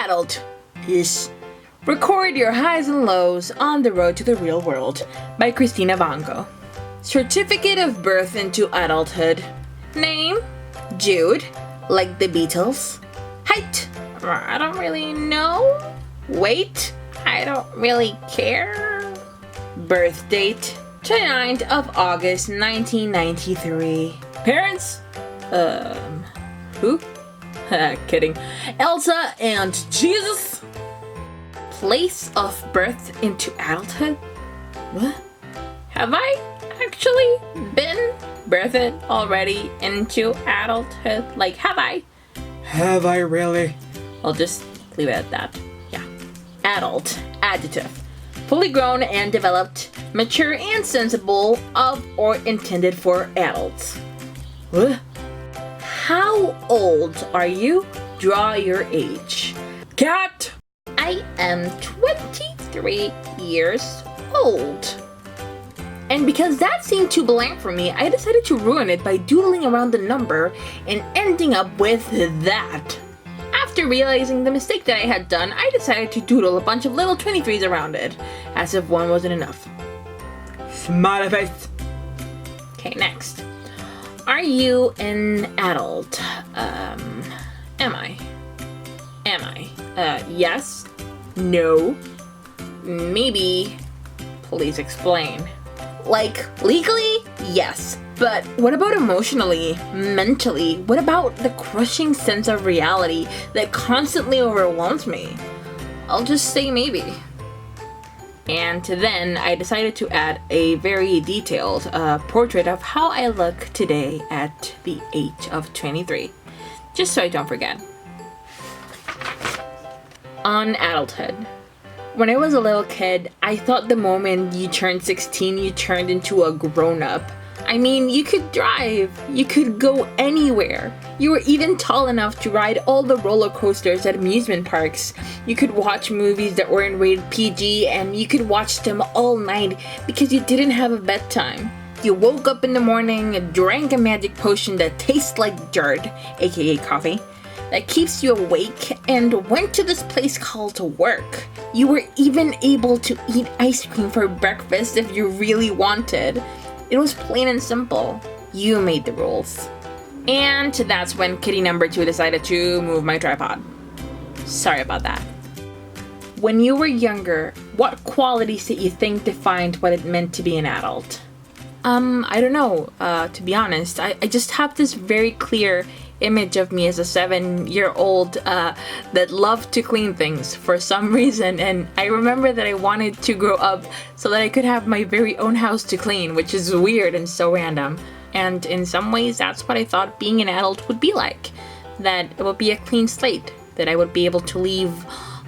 Adultish. Record your highs and lows on the road to the real world by Cristina Vanki. Certificate of birth into adulthood. Name, Jude, like the Beatles. Height, I don't really know. Weight, I don't really care. Birth date, 29th of August 1993. Parents, who? Kidding. Elsa and Jesus. Place of birth into adulthood? What? Have I actually been birthed already into adulthood? Like, have I? Have I really? I'll just leave it at that. Yeah. Adult, adjective. Fully grown and developed, mature and sensible of or intended for adults. What? How old are you? Draw your age. Cat! I am 23 years old. And because that seemed too blank for me, I decided to ruin it by doodling around the number and ending up with that. After realizing the mistake that I had done, I decided to doodle a bunch of little 23s around it, as if one wasn't enough. Smiley face. Okay, next. Are you an adult? Am I? Yes? No? Maybe? Please explain. Like, legally? Yes. But what about emotionally? Mentally? What about the crushing sense of reality that constantly overwhelms me? I'll just say maybe. And then I decided to add a very detailed portrait of how I look today at the age of 23. Just so I don't forget. On adulthood. When I was a little kid, I thought the moment you turned 16, you turned into a grown-up. I mean, you could drive, you could go anywhere. You were even tall enough to ride all the roller coasters at amusement parks. You could watch movies that weren't rated PG, and you could watch them all night because you didn't have a bedtime. You woke up in the morning, drank a magic potion that tastes like dirt, aka coffee, that keeps you awake, and went to this place called work. You were even able to eat ice cream for breakfast if you really wanted. It was plain and simple. You made the rules. And that's when kitty number 2 decided to move my tripod. Sorry about that. When you were younger, what qualities did you think defined what it meant to be an adult? I don't know, to be honest. I just have this very clear image of me as a 7-year-old that loved to clean things for some reason, and I remember that I wanted to grow up so that I could have my very own house to clean, which is weird and so random. And in some ways that's what I thought being an adult would be like. That it would be a clean slate, that I would be able to leave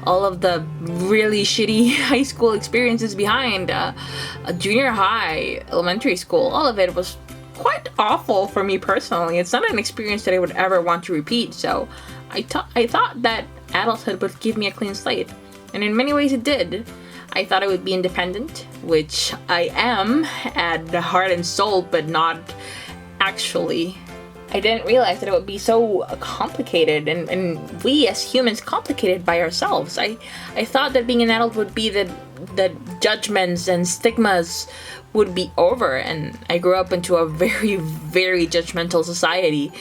all of the really shitty high school experiences behind. A junior high, elementary school, all of it was quite awful for me personally. It's not an experience that I would ever want to repeat, so I thought that adulthood would give me a clean slate. And in many ways it did. I thought I would be independent, which I am at the heart and soul, but not actually. I didn't realize that it would be so complicated, and we as humans complicated by ourselves. I thought that being an adult would be that judgments and stigmas would be over, and I grew up into a very, very judgmental society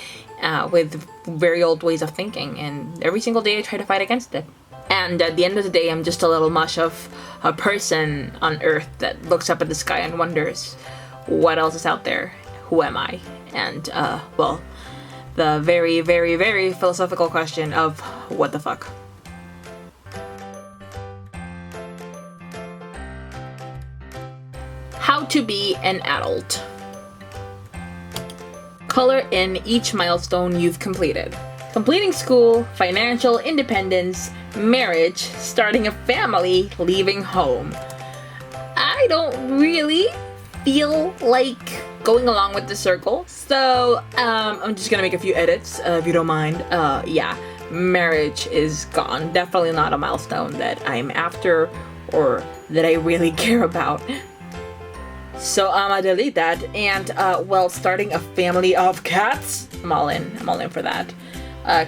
with very old ways of thinking, and every single day I try to fight against it. And at the end of the day, I'm just a little mush of a person on Earth that looks up at the sky and wonders, what else is out there? Who am I? And, well, the very, very, very philosophical question of what the fuck? How to be an adult. Color in each milestone you've completed. Completing school, financial independence, marriage, starting a family, leaving home. I don't really feel like going along with the circle, so I'm just gonna make a few edits if you don't mind. Yeah, marriage is gone. Definitely not a milestone that I'm after or that I really care about. So I'm gonna delete that. And well, starting a family of cats, I'm all in for that.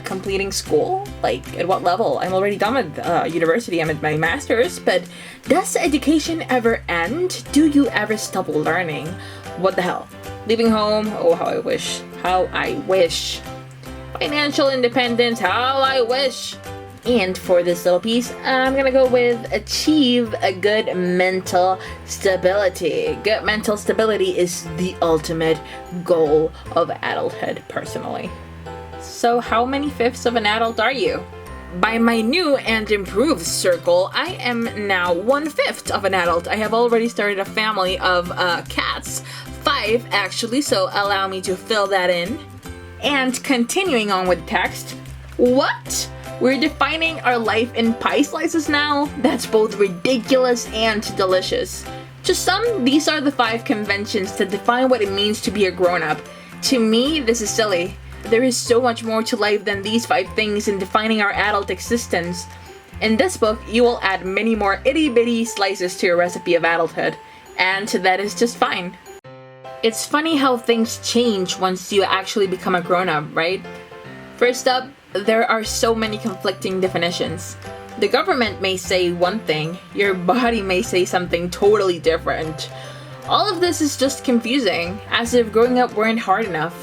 completing school? Like, at what level? I'm already done with university. I'm at my master's, but does education ever end? Do you ever stop learning? What the hell? Leaving home? Oh, how I wish. How I wish. Financial independence? How I wish. And for this little piece, I'm gonna go with achieve a good mental stability. Good mental stability is the ultimate goal of adulthood, personally. So how many fifths of an adult are you? By my new and improved circle, I am now 1/5 of an adult. I have already started a family of cats. 5 actually, so allow me to fill that in. And continuing on with text, what? We're defining our life in pie slices now? That's both ridiculous and delicious. To some, these are the 5 conventions that define what it means to be a grown-up. To me, this is silly. There is so much more to life than these 5 things in defining our adult existence. In this book, you will add many more itty-bitty slices to your recipe of adulthood, and that is just fine. It's funny how things change once you actually become a grown-up, right? First up, there are so many conflicting definitions. The government may say one thing, your body may say something totally different. All of this is just confusing, as if growing up weren't hard enough.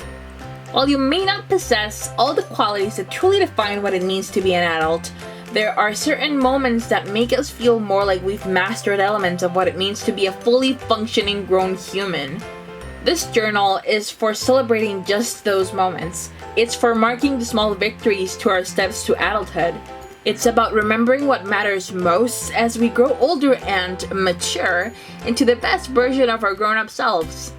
While you may not possess all the qualities that truly define what it means to be an adult, there are certain moments that make us feel more like we've mastered elements of what it means to be a fully functioning grown human. This journal is for celebrating just those moments. It's for marking the small victories to our steps to adulthood. It's about remembering what matters most as we grow older and mature into the best version of our grown-up selves.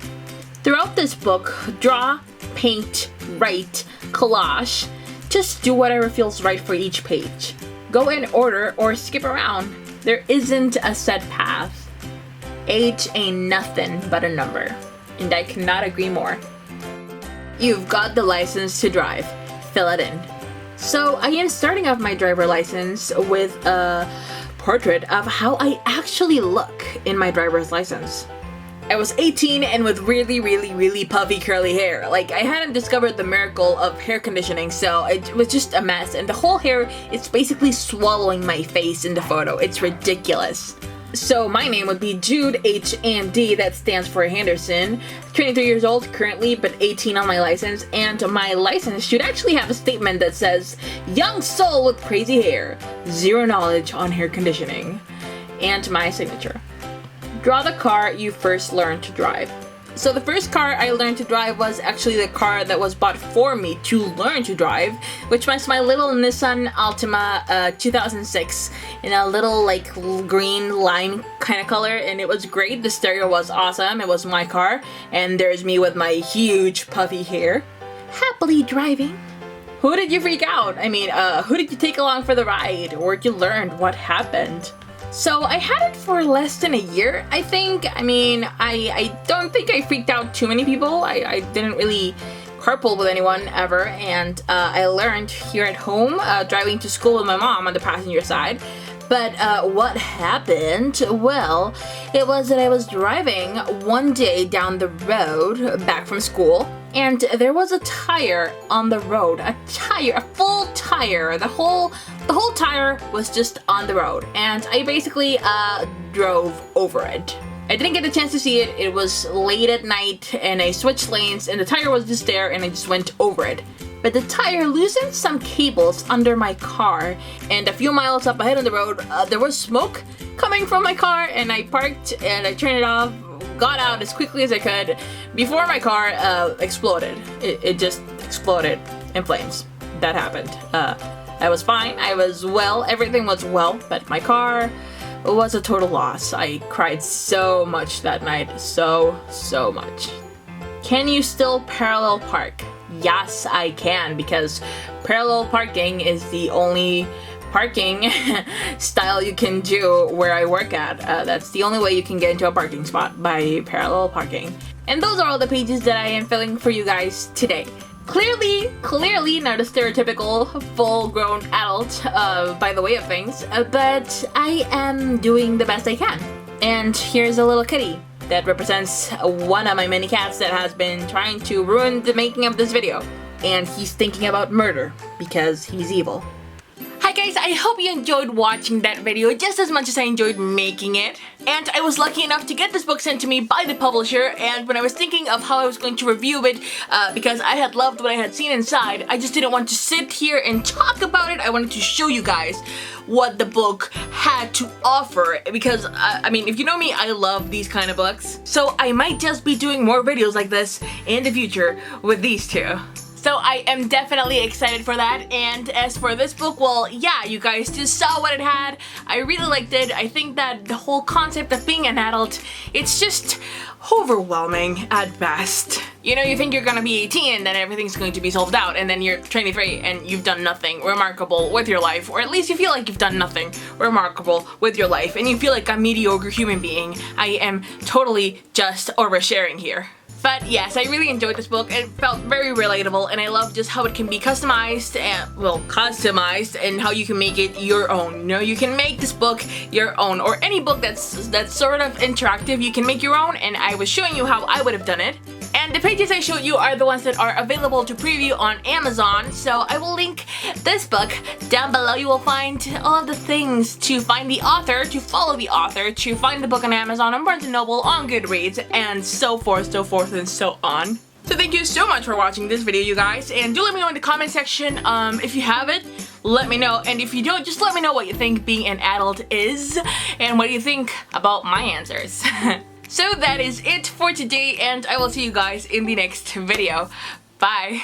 Throughout this book, draw, paint, write, collage. Just do whatever feels right for each page. Go in order or skip around. There isn't a set path. Age ain't nothing but a number. And I cannot agree more. You've got the license to drive. Fill it in. So I am starting off my driver license with a portrait of how I actually look in my driver's license. I was 18 and with really puffy curly hair. Like, I hadn't discovered the miracle of hair conditioning, so it was just a mess. And the whole hair is basically swallowing my face in the photo. It's ridiculous. So my name would be JudeHnd, that stands for Henderson. 23 years old currently, but 18 on my license, and my license should actually have a statement that says, young soul with crazy hair, 0 knowledge on hair conditioning, and my signature. Draw the car you first learned to drive. So the first car I learned to drive was actually the car that was bought for me to learn to drive, which was my little Nissan Altima 2006 in a little like green lime kind of color, and it was great. The stereo was awesome. It was my car, and there's me with my huge puffy hair, happily driving. Who did you freak out? I mean, who did you take along for the ride? Where'd you learn? What happened? So I had it for less than a year, I think. I mean, I don't think I freaked out too many people. I didn't really carpool with anyone ever, and I learned here at home, driving to school with my mom on the passenger side. But what happened? Well, it was that I was driving one day down the road back from school, and there was a tire on the road. A full tire. The whole tire was just on the road, and I basically drove over it. I didn't get a chance to see it. It was late at night, and I switched lanes, and the tire was just there, and I just went over it. But the tire loosened some cables under my car, and a few miles up ahead on the road, there was smoke coming from my car, and I parked, and I turned it off, got out as quickly as I could, before my car exploded. It just exploded in flames. That happened. I was fine, I was well, everything was well, but my car was a total loss. I cried so much that night, so much. Can you still parallel park? Yes, I can, because parallel parking is the only parking style you can do where I work at. That's the only way you can get into a parking spot, by parallel parking. And those are all the pages that I am filling for you guys today. Clearly not a stereotypical full-grown adult by the way of things, but I am doing the best I can. And here's a little kitty that represents one of my many cats that has been trying to ruin the making of this video. and he's thinking about murder because he's evil. Hi guys, I hope you enjoyed watching that video just as much as I enjoyed making it. And I was lucky enough to get this book sent to me by the publisher, and when I was thinking of how I was going to review it, because I had loved what I had seen inside, I just didn't want to sit here and talk about it. I wanted to show you guys what the book had to offer, because I mean, if you know me, I love these kind of books. So I might just be doing more videos like this in the future with these two. So I am definitely excited for that. And as for this book, well, yeah, you guys just saw what it had. I really liked it. I think that the whole concept of being an adult, it's just overwhelming at best. You know, you think you're gonna be 18 and then everything's going to be solved out, and then you're 23 and you've done nothing remarkable with your life, or at least you feel like you've done nothing remarkable with your life, and you feel like a mediocre human being. I am totally just oversharing here. But yes, I really enjoyed this book. It felt very relatable, and I love just how it can be customized and, well, customized, and how you can make it your own. You know, you can make this book your own, or any book that's sort of interactive, you can make your own, and I was showing you how I would have done it. And the pages I showed you are the ones that are available to preview on Amazon, so I will link this book down below. You will find all of the things to find the author, to follow the author, to find the book on Amazon, on Barnes & Noble, on Goodreads, and so forth, and so on. So thank you so much for watching this video, you guys, and do let me know in the comment section if you have it. Let me know, and if you don't, just let me know what you think being an adult is, and what do you think about my answers. So that is it for today, and I will see you guys in the next video. Bye!